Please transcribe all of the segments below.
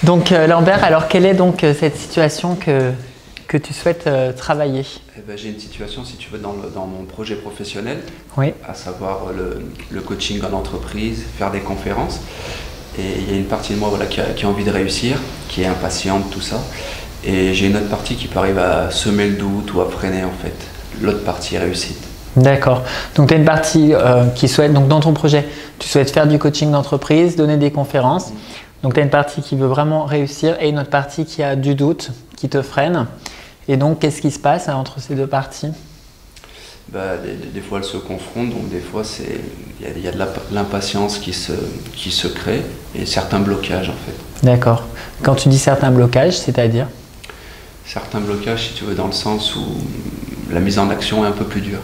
Donc Lambert, alors quelle est donc cette situation que tu souhaites travailler? Eh ben, j'ai une situation, si tu veux, dans mon projet professionnel, Oui. à savoir le coaching en entreprise, faire des conférences. Et il y a une partie de moi voilà, qui a envie de réussir, qui est impatiente, tout ça. Et j'ai une autre partie qui peut arriver à semer le doute ou à freiner en fait. L'autre partie réussite. D'accord. Donc tu as une partie qui souhaite, donc dans ton projet, tu souhaites faire du coaching d'entreprise, donner des conférences. Donc tu as une partie qui veut vraiment réussir et une autre partie qui a du doute, qui te freine. Et donc qu'est-ce qui se passe entre ces deux parties? Bah, des fois elles se confrontent, donc des fois il y a de l'impatience qui se crée et certains blocages en fait. D'accord. Quand tu dis certains blocages, c'est-à-dire? Certains blocages, si tu veux, dans le sens où la mise en action est un peu plus dure.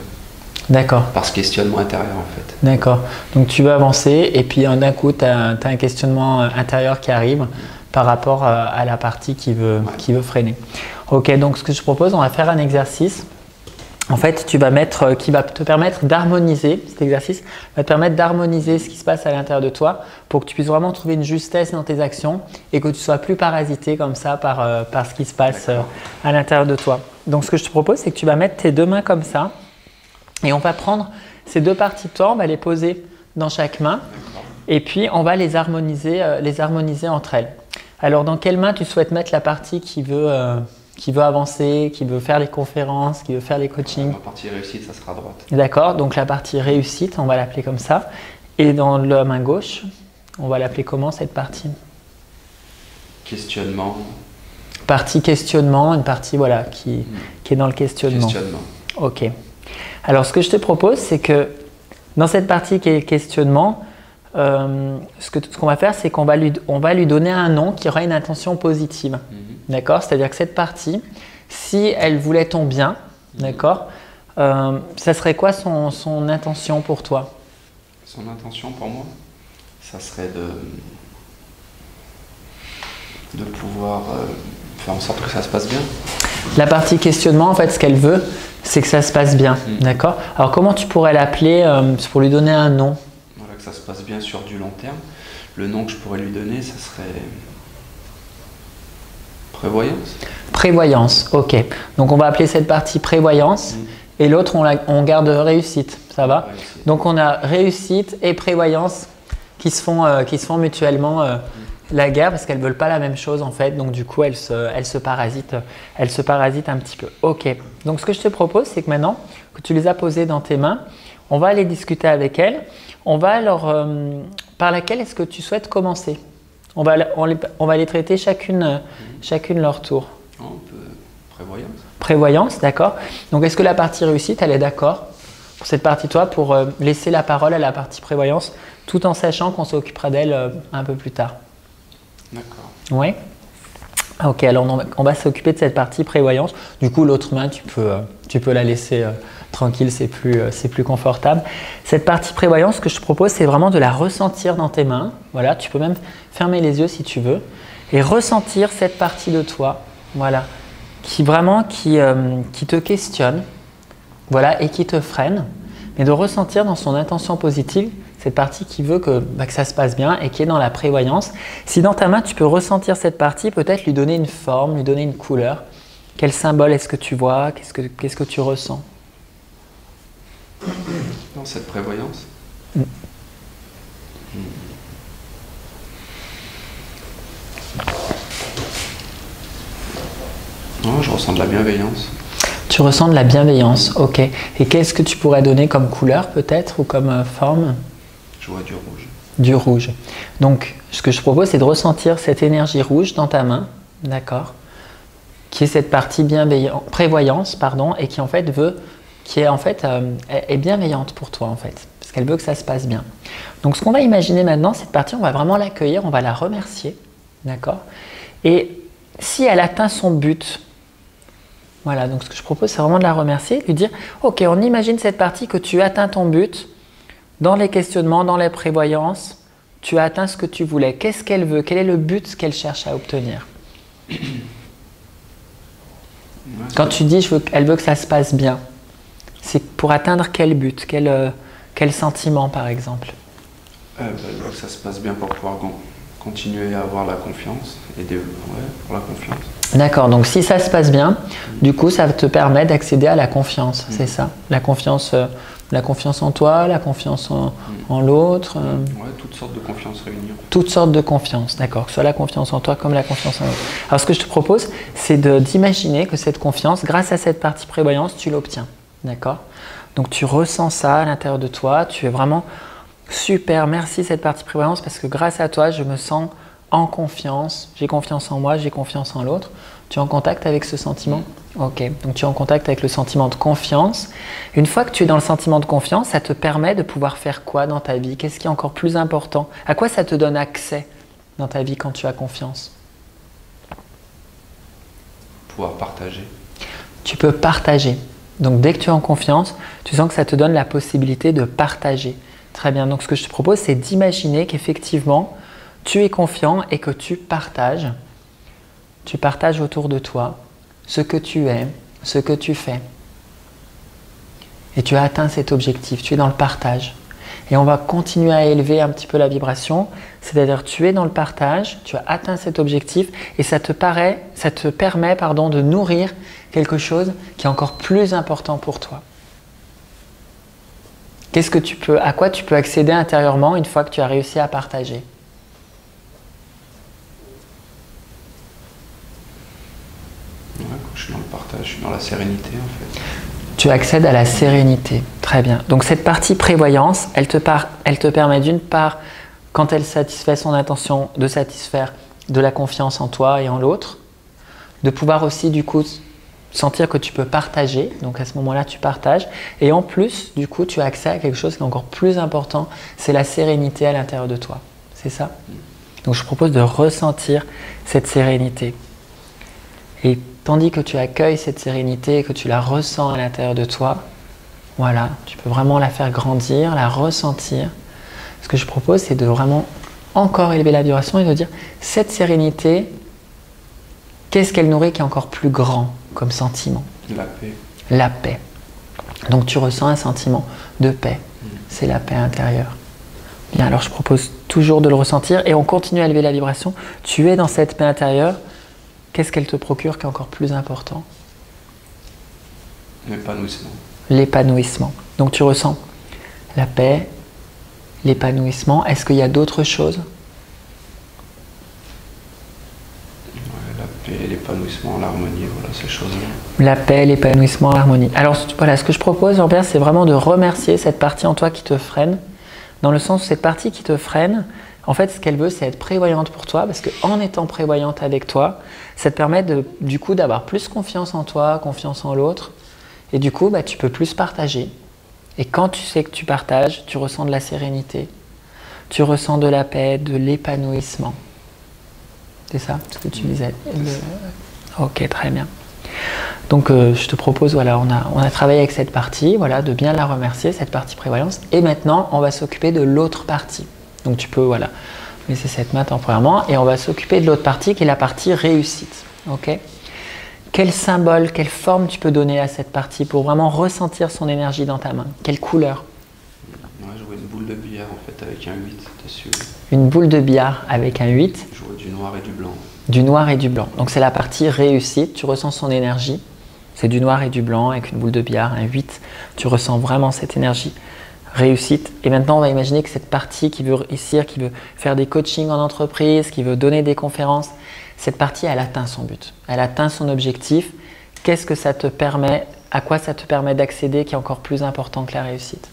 D'accord. Par ce questionnement intérieur en fait. D'accord. Donc tu veux avancer et puis d'un coup tu as un questionnement intérieur qui arrive par rapport à la partie qui veut freiner. Ok, donc ce que je propose, on va faire un exercice. En fait, tu vas mettre, qui va te permettre d'harmoniser, cet exercice va te permettre d'harmoniser ce qui se passe à l'intérieur de toi pour que tu puisses vraiment trouver une justesse dans tes actions et que tu ne sois plus parasité comme ça par ce qui se passe à l'intérieur de toi. Donc ce que je te propose, c'est que tu vas mettre tes deux mains comme ça et on va prendre ces deux parties de toi, on va les poser dans chaque main et puis on va les harmoniser entre elles. Alors dans quelle main tu souhaites mettre la partie qui veut avancer, qui veut faire les conférences, qui veut faire les coachings? La partie réussite, ça sera à droite. D'accord, donc la partie réussite, on va l'appeler comme ça. Et dans la main gauche, on va l'appeler comment cette partie? Questionnement. Partie questionnement, une partie voilà, qui est dans le questionnement. Questionnement. Ok. Alors ce que je te propose, c'est que dans cette partie qui est le questionnement, ce qu'on va faire, c'est qu'on va lui donner un nom qui aura une intention positive. D'accord? C'est-à-dire que cette partie, si elle voulait ton bien, d'accord, ça serait quoi son intention pour toi? Son intention pour moi, ça serait de pouvoir faire en sorte que ça se passe bien. La partie questionnement, en fait, ce qu'elle veut, c'est que ça se passe bien. D'accord? Alors comment tu pourrais l'appeler pour lui donner un nom? Voilà, que ça se passe bien sur du long terme. Le nom que je pourrais lui donner, ça serait prévoyance. Prévoyance, ok. Donc on va appeler cette partie prévoyance et l'autre on garde réussite, ça va? Réussite. Donc on a réussite et prévoyance qui se font mutuellement la guerre parce qu'elles ne veulent pas la même chose en fait. Donc du coup elles se parasitent un petit peu. Ok. Donc ce que je te propose, c'est que maintenant que tu les as posées dans tes mains, on va aller discuter avec elles. On va par laquelle est-ce que tu souhaites commencer? On va les traiter chacune leur tour. On peut prévoyance. Prévoyance, d'accord. Donc est-ce que la partie réussite, elle est d'accord pour cette partie toi, pour laisser la parole à la partie prévoyance, tout en sachant qu'on s'occupera d'elle un peu plus tard? D'accord. Oui. Ok, alors on va s'occuper de cette partie prévoyance. Du coup, l'autre main, tu peux la laisser tranquille, c'est plus confortable. Cette partie prévoyance, ce que je te propose, c'est vraiment de la ressentir dans tes mains. Voilà, tu peux même fermer les yeux si tu veux et ressentir cette partie de toi, voilà, qui te questionne, voilà, et qui te freine, mais de ressentir dans son intention positive cette partie qui veut que ça se passe bien et qui est dans la prévoyance. Si dans ta main, tu peux ressentir cette partie, peut-être lui donner une forme, lui donner une couleur. Quel symbole est-ce que tu vois? Qu'est-ce que tu ressens dans cette prévoyance? Non, je ressens de la bienveillance. Tu ressens de la bienveillance, ok. Et qu'est-ce que tu pourrais donner comme couleur peut-être ou comme forme? Je vois du rouge. Du rouge. Donc, ce que je propose, c'est de ressentir cette énergie rouge dans ta main, d'accord, qui est cette partie prévoyance, pardon, et qui en fait est bienveillante pour toi en fait, parce qu'elle veut que ça se passe bien. Donc, ce qu'on va imaginer maintenant, cette partie, on va vraiment l'accueillir, on va la remercier, d'accord. Et si elle atteint son but, voilà, donc ce que je propose, c'est vraiment de la remercier, de lui dire, ok, on imagine cette partie que tu atteins ton but. Dans les questionnements, dans les prévoyances, tu as atteint ce que tu voulais. Qu'est-ce qu'elle veut? Quel est le but qu'elle cherche à obtenir? Quand tu dis elle veut que ça se passe bien, c'est pour atteindre quel but? Quel sentiment par exemple? Elle veut que ça se passe bien pour pouvoir continuer à avoir la confiance et pour la confiance. D'accord, donc si ça se passe bien, du coup ça te permet d'accéder à la confiance, c'est ça? La confiance en toi, la confiance en l'autre. Ouais, toutes sortes de confiance réunies. Toutes sortes de confiance, d'accord, que ce soit la confiance en toi comme la confiance en l'autre. Alors ce que je te propose, c'est d'imaginer que cette confiance, grâce à cette partie prévoyance, tu l'obtiens, d'accord? Donc tu ressens ça à l'intérieur de toi, tu es vraiment super, merci cette partie prévoyance parce que grâce à toi, je me sens en confiance, j'ai confiance en moi, j'ai confiance en l'autre. Tu es en contact avec ce sentiment? Ok, donc tu es en contact avec le sentiment de confiance. Une fois que tu es dans le sentiment de confiance, ça te permet de pouvoir faire quoi dans ta vie? Qu'est-ce qui est encore plus important? À quoi ça te donne accès dans ta vie quand tu as confiance? Pouvoir partager. Tu peux partager. Donc dès que tu es en confiance, tu sens que ça te donne la possibilité de partager. Très bien, donc ce que je te propose, c'est d'imaginer qu'effectivement, tu es confiant et que tu partages autour de toi ce que tu es, ce que tu fais. Et tu as atteint cet objectif, tu es dans le partage. Et on va continuer à élever un petit peu la vibration, c'est-à-dire tu es dans le partage, tu as atteint cet objectif et ça te permet de nourrir quelque chose qui est encore plus important pour toi. À quoi tu peux accéder intérieurement une fois que tu as réussi à partager? Quand je suis dans le partage, je suis dans la sérénité en fait. Tu accèdes à la sérénité, très bien. Donc cette partie prévoyance, elle te permet d'une part, quand elle satisfait son intention, de satisfaire de la confiance en toi et en l'autre, de pouvoir aussi du coup sentir que tu peux partager, donc à ce moment-là tu partages, et en plus du coup tu as accès à quelque chose qui est encore plus important, c'est la sérénité à l'intérieur de toi, c'est ça? Donc je propose de ressentir cette sérénité. Et tandis que tu accueilles cette sérénité et que tu la ressens à l'intérieur de toi, voilà, tu peux vraiment la faire grandir, la ressentir. Ce que je propose, c'est de vraiment encore élever la vibration et de dire, cette sérénité, qu'est-ce qu'elle nourrit qui est encore plus grand comme sentiment? La paix. La paix. Donc tu ressens un sentiment de paix. C'est la paix intérieure. Bien, alors je propose toujours de le ressentir et on continue à élever la vibration. Tu es dans cette paix intérieure. Qu'est-ce qu'elle te procure qui est encore plus important? L'épanouissement. L'épanouissement. Donc tu ressens la paix, l'épanouissement. Est-ce qu'il y a d'autres choses? La paix, l'épanouissement, l'harmonie, voilà ces choses-là. La paix, l'épanouissement, l'harmonie. Alors voilà, ce que je propose, Jean-Pierre, c'est vraiment de remercier cette partie en toi qui te freine, dans le sens où cette partie qui te freine, en fait, ce qu'elle veut, c'est être prévoyante pour toi, parce qu'en étant prévoyante avec toi, ça te permet du coup d'avoir plus confiance en toi, confiance en l'autre, et du coup, tu peux plus partager. Et quand tu sais que tu partages, tu ressens de la sérénité, tu ressens de la paix, de l'épanouissement. C'est ça ce que tu disais? Ok, très bien. Donc, je te propose, voilà, on a travaillé avec cette partie, voilà, de bien la remercier, cette partie prévoyance, et maintenant, on va s'occuper de l'autre partie. Donc tu peux voilà, laisser cette main temporairement et on va s'occuper de l'autre partie qui est la partie réussite. Okay? Quel symbole, quelle forme tu peux donner à cette partie pour vraiment ressentir son énergie dans ta main? Quelle couleur? Moi je vois une boule de billard en fait avec un 8 dessus. Une boule de billard avec un 8? Je vois du noir et du blanc. Du noir et du blanc. Donc c'est la partie réussite, tu ressens son énergie. C'est du noir et du blanc avec une boule de billard, un 8. Tu ressens vraiment cette énergie. Réussite. Et maintenant, on va imaginer que cette partie qui veut réussir, qui veut faire des coachings en entreprise, qui veut donner des conférences, cette partie, elle atteint son but. Elle atteint son objectif. Qu'est-ce que ça te permet, à quoi ça te permet d'accéder qui est encore plus important que la réussite?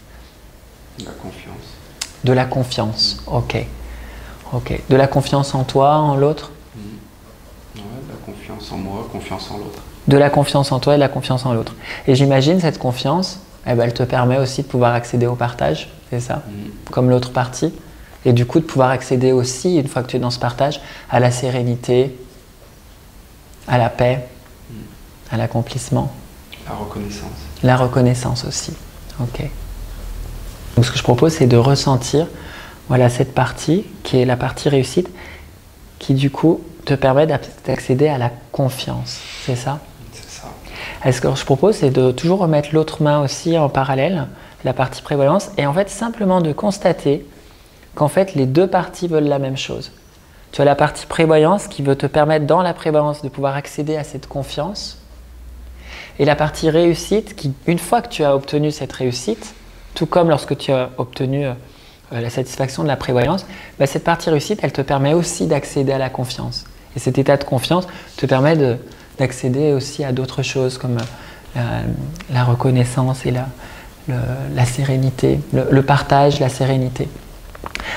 La confiance. De la confiance. Ok. Ok. De la confiance en toi, en l'autre? Ouais, de la confiance en moi, confiance en l'autre. De la confiance en toi et de la confiance en l'autre. Et j'imagine cette confiance, elle te permet aussi de pouvoir accéder au partage, c'est ça? Comme l'autre partie. Et du coup, de pouvoir accéder aussi, une fois que tu es dans ce partage, à la sérénité, à la paix, à l'accomplissement. La reconnaissance. La reconnaissance aussi. Ok. Donc ce que je propose, c'est de ressentir voilà, cette partie, qui est la partie réussite, qui du coup te permet d'accéder à la confiance. C'est ça? Ce que je propose, c'est de toujours remettre l'autre main aussi en parallèle, la partie prévoyance, et en fait simplement de constater qu'en fait les deux parties veulent la même chose. Tu as la partie prévoyance qui veut te permettre dans la prévoyance de pouvoir accéder à cette confiance. Et la partie réussite qui, une fois que tu as obtenu cette réussite, tout comme lorsque tu as obtenu la satisfaction de la prévoyance, bah, cette partie réussite, elle te permet aussi d'accéder à la confiance. Et cet état de confiance te permet d'accéder aussi à d'autres choses comme la reconnaissance et la sérénité, le partage, la sérénité.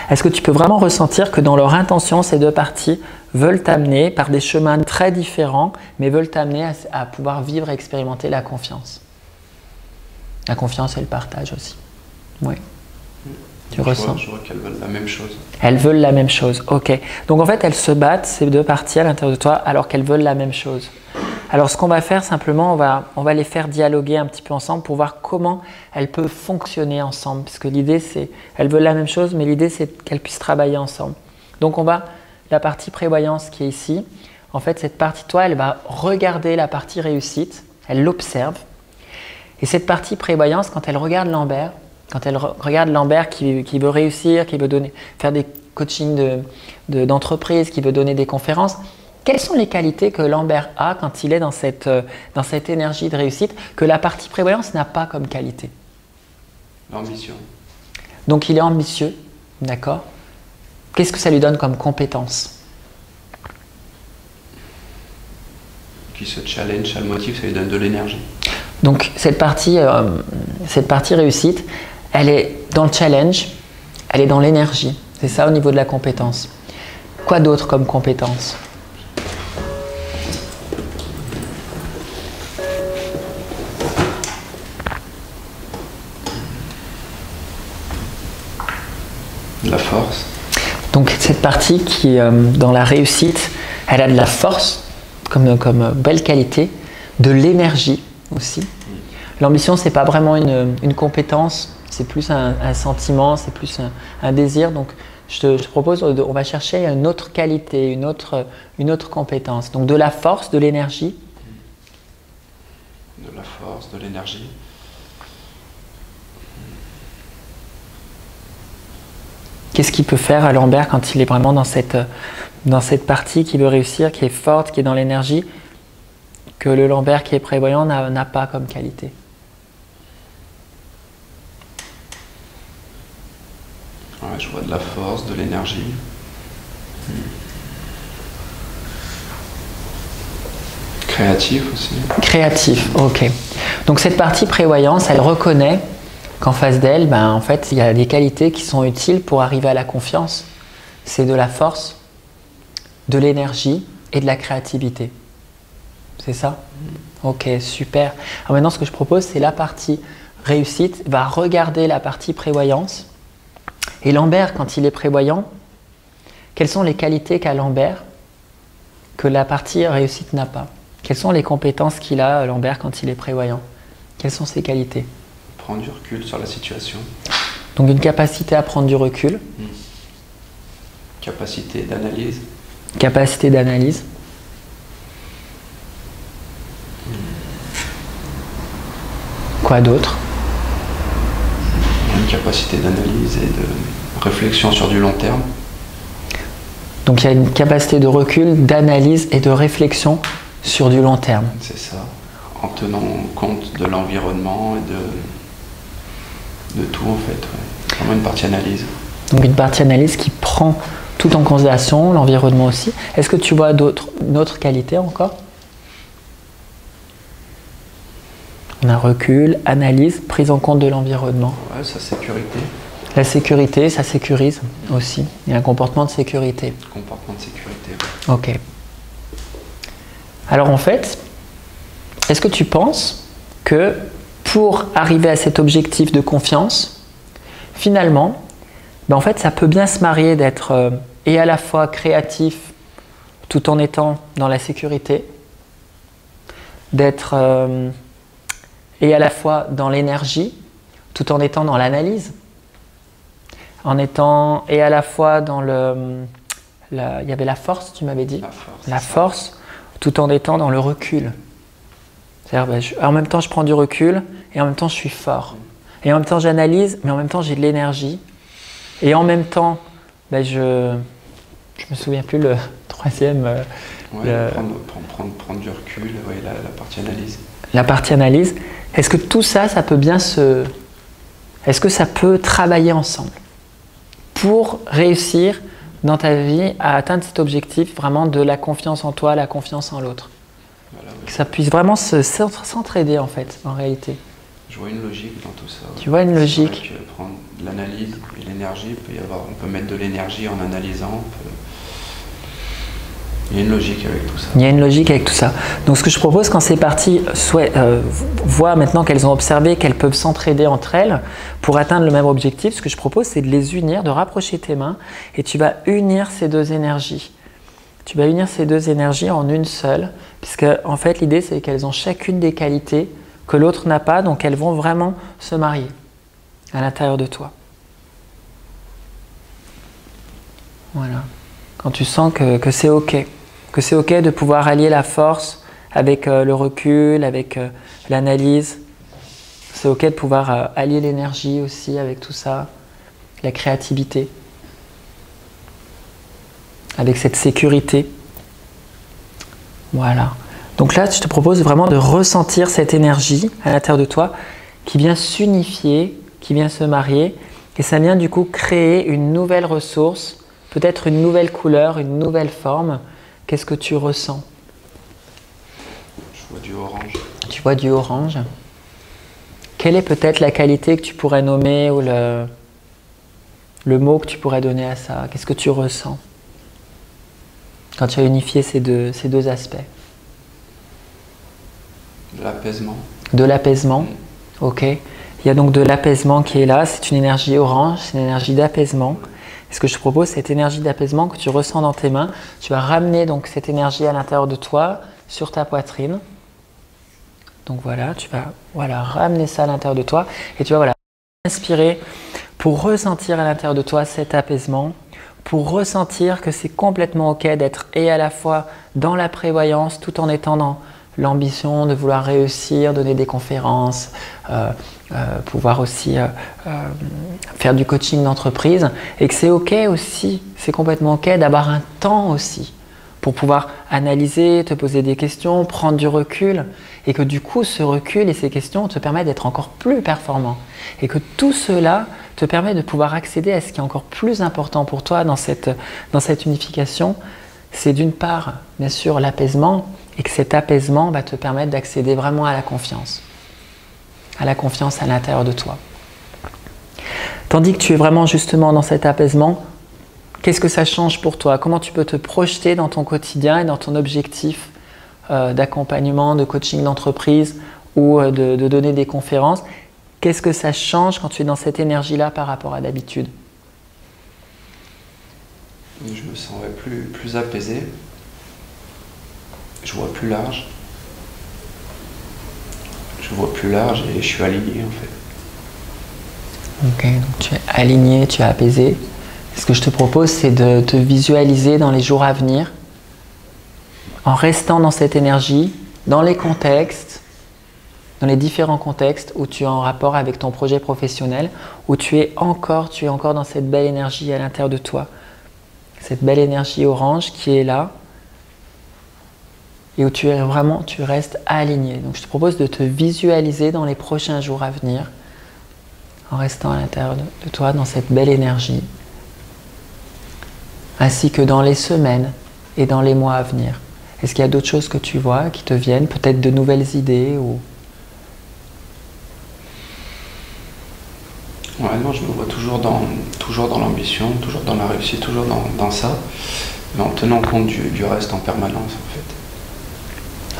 Est-ce que tu peux vraiment ressentir que dans leur intention, ces deux parties veulent t'amener par des chemins très différents, mais veulent t'amener à pouvoir vivre et expérimenter la confiance? La confiance et le partage aussi. Oui. Tu ressens? Je vois qu'elles veulent la même chose. Elles veulent la même chose, ok. Donc en fait, elles se battent, ces deux parties à l'intérieur de toi, alors qu'elles veulent la même chose. Alors ce qu'on va faire simplement, on va les faire dialoguer un petit peu ensemble pour voir comment elles peuvent fonctionner ensemble. Parce que l'idée c'est, elles veulent la même chose, mais l'idée c'est qu'elles puissent travailler ensemble. Donc la partie prévoyance qui est ici, en fait cette partie de toi, elle va regarder la partie réussite, elle l'observe. Et cette partie prévoyance, quand elle regarde Lambert, qui veut réussir, qui veut faire des coachings d'entreprise, qui veut donner des conférences, quelles sont les qualités que Lambert a quand il est dans cette énergie de réussite que la partie prévoyance n'a pas comme qualité? L'ambition. Donc il est ambitieux, d'accord? Qu'est-ce que ça lui donne comme compétence? Qui se challenge, ça le motive, ça lui donne de l'énergie. Donc cette partie réussite, elle est dans le challenge, elle est dans l'énergie. C'est ça au niveau de la compétence. Quoi d'autre comme compétence? La force. Donc cette partie qui dans la réussite, elle a de la force comme belle qualité, de l'énergie aussi. L'ambition, c'est pas vraiment une compétence, c'est plus un sentiment, c'est plus un désir. Donc je te propose, on va chercher une autre qualité, une autre compétence. Donc de la force, de l'énergie. De la force, de l'énergie. Qu'est-ce qu'il peut faire à Lambert quand il est vraiment dans cette partie qui veut réussir, qui est forte, qui est dans l'énergie, que le Lambert qui est prévoyant n'a pas comme qualité? Ouais, je vois de la force, de l'énergie. Créatif aussi. Créatif, ok. Donc cette partie prévoyance, elle reconnaît qu'en face d'elle, en fait, il y a des qualités qui sont utiles pour arriver à la confiance. C'est de la force, de l'énergie et de la créativité. C'est ça? Ok, super. Alors maintenant, ce que je propose, c'est la partie réussite va regarder la partie prévoyance. Et Lambert, quand il est prévoyant, quelles sont les qualités qu'a Lambert que la partie réussite n'a pas? Quelles sont les compétences qu'il a, Lambert, quand il est prévoyant? Quelles sont ses qualités? Prendre du recul sur la situation. Donc une capacité à prendre du recul. Capacité d'analyse. Capacité d'analyse. Quoi d'autre? Une capacité d'analyse et de réflexion sur du long terme. Donc il y a une capacité de recul, d'analyse et de réflexion sur du long terme. C'est ça. En tenant compte de l'environnement et de tout en fait. Ouais. Vraiment une partie analyse. Donc une partie analyse qui prend tout en considération, l'environnement aussi. Est-ce que tu vois une autre qualité encore? On a recul, analyse, prise en compte de l'environnement. Ouais, sa sécurité. La sécurité, ça sécurise aussi. Il y a un comportement de sécurité. Comportement de sécurité. Ok. Alors en fait, est-ce que tu penses que pour arriver à cet objectif de confiance, finalement, en fait, ça peut bien se marier d'être et à la fois créatif tout en étant dans la sécurité, d'être et à la fois dans l'énergie tout en étant dans l'analyse, en étant et à la fois dans il y avait la force, tu m'avais dit, la force tout en étant dans le recul. C'est-à-dire, en même temps, je prends du recul et en même temps, je suis fort. Et en même temps, j'analyse, mais en même temps, j'ai de l'énergie. Et en même temps, je je me souviens plus le troisième. Prendre du recul, la partie analyse. La partie analyse. Est-ce que tout ça, ça peut bien se... Est-ce que ça peut travailler ensemble pour réussir dans ta vie à atteindre cet objectif vraiment de la confiance en toi, la confiance en l'autre? Voilà, oui. Que ça puisse vraiment s'entraider en fait, en réalité. Je vois une logique dans tout ça. Ouais. Tu vois une logique. C'est vrai que prendre l'analyse et l'énergie, on peut mettre de l'énergie en analysant. Il y a une logique avec tout ça. Il y a une logique avec tout ça. Donc ce que je propose quand ces parties voient maintenant qu'elles ont observé qu'elles peuvent s'entraider entre elles pour atteindre le même objectif, ce que je propose c'est de les unir, de rapprocher tes mains et tu vas unir ces deux énergies. Tu vas unir ces deux énergies en une seule, puisque en fait l'idée c'est qu'elles ont chacune des qualités que l'autre n'a pas, donc elles vont vraiment se marier à l'intérieur de toi. Voilà. Quand tu sens que c'est ok. Que c'est ok de pouvoir allier la force avec le recul, avec l'analyse. C'est ok de pouvoir allier l'énergie aussi avec tout ça, la créativité, avec cette sécurité. Voilà. Donc là, je te propose vraiment de ressentir cette énergie à l'intérieur de toi qui vient s'unifier, qui vient se marier et ça vient du coup créer une nouvelle ressource, peut-être une nouvelle couleur, une nouvelle forme. Qu'est-ce que tu ressens? Je vois du orange. Tu vois du orange. Quelle est peut-être la qualité que tu pourrais nommer ou le mot que tu pourrais donner à ça? Qu'est-ce que tu ressens quand tu as unifié ces deux aspects? De l'apaisement. De l'apaisement, ok. Il y a donc de l'apaisement qui est là, c'est une énergie orange, c'est une énergie d'apaisement. Et ce que je te propose, cette énergie d'apaisement que tu ressens dans tes mains, tu vas ramener donc cette énergie à l'intérieur de toi, sur ta poitrine. Donc voilà, tu vas ramener ça à l'intérieur de toi et tu vas inspirer pour ressentir à l'intérieur de toi cet apaisement, pour ressentir que c'est complètement ok d'être et à la fois dans la prévoyance tout en étant dans l'ambition de vouloir réussir, donner des conférences, pouvoir aussi faire du coaching d'entreprise et que c'est ok aussi, c'est complètement ok d'avoir un temps aussi pour pouvoir analyser, te poser des questions, prendre du recul et que du coup ce recul et ces questions te permettent d'être encore plus performant et que tout cela te permet de pouvoir accéder à ce qui est encore plus important pour toi dans cette unification. C'est d'une part bien sûr l'apaisement et que cet apaisement va te permettre d'accéder vraiment à la confiance à l'intérieur de toi. Tandis que tu es vraiment justement dans cet apaisement, qu'est-ce que ça change pour toi? Comment tu peux te projeter dans ton quotidien et dans ton objectif d'accompagnement, de coaching d'entreprise ou de donner des conférences? Qu'est-ce que ça change quand tu es dans cette énergie-là par rapport à d'habitude? Je me sens plus apaisé. Je vois plus large. Je vois plus large et je suis aligné en fait. Ok, donc tu es aligné, tu es apaisé. Ce que je te propose, c'est de te visualiser dans les jours à venir, en restant dans cette énergie, dans les contextes, dans les différents contextes où tu es en rapport avec ton projet professionnel, où tu es encore dans cette belle énergie à l'intérieur de toi. Cette belle énergie orange qui est là et où tu restes aligné. Donc je te propose de te visualiser dans les prochains jours à venir en restant à l'intérieur de toi dans cette belle énergie ainsi que dans les semaines et dans les mois à venir. Est-ce qu'il y a d'autres choses que tu vois qui te viennent, peut-être de nouvelles idées ou... Ouais, non, je me vois toujours dans l'ambition, toujours dans la réussite, toujours dans ça, mais en tenant compte du reste en permanence en fait.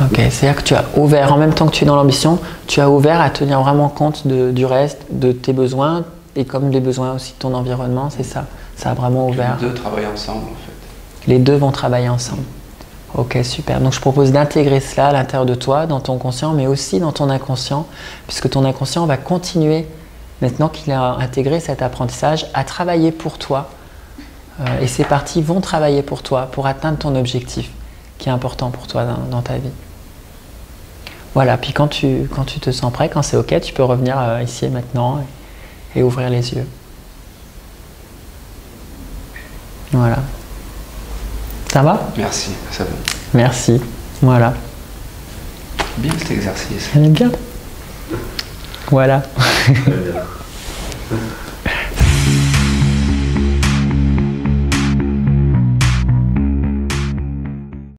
Ok, c'est-à-dire que tu as ouvert, en même temps que tu es dans l'ambition, tu as ouvert à tenir vraiment compte du reste, de tes besoins et comme les besoins aussi de ton environnement, c'est ça. Ça a vraiment ouvert. Les deux travaillent ensemble en fait. Les deux vont travailler ensemble. Ok, super. Donc je propose d'intégrer cela à l'intérieur de toi, dans ton conscient, mais aussi dans ton inconscient, puisque ton inconscient va continuer, maintenant qu'il a intégré cet apprentissage, à travailler pour toi. Et ces parties vont travailler pour toi, pour atteindre ton objectif, qui est important pour toi dans ta vie. Voilà, puis quand tu te sens prêt, quand c'est ok, tu peux revenir ici et maintenant et ouvrir les yeux. Voilà. Ça va? Merci, ça va. Merci. Voilà. Bien cet exercice. Elle est bien. Voilà. Très bien.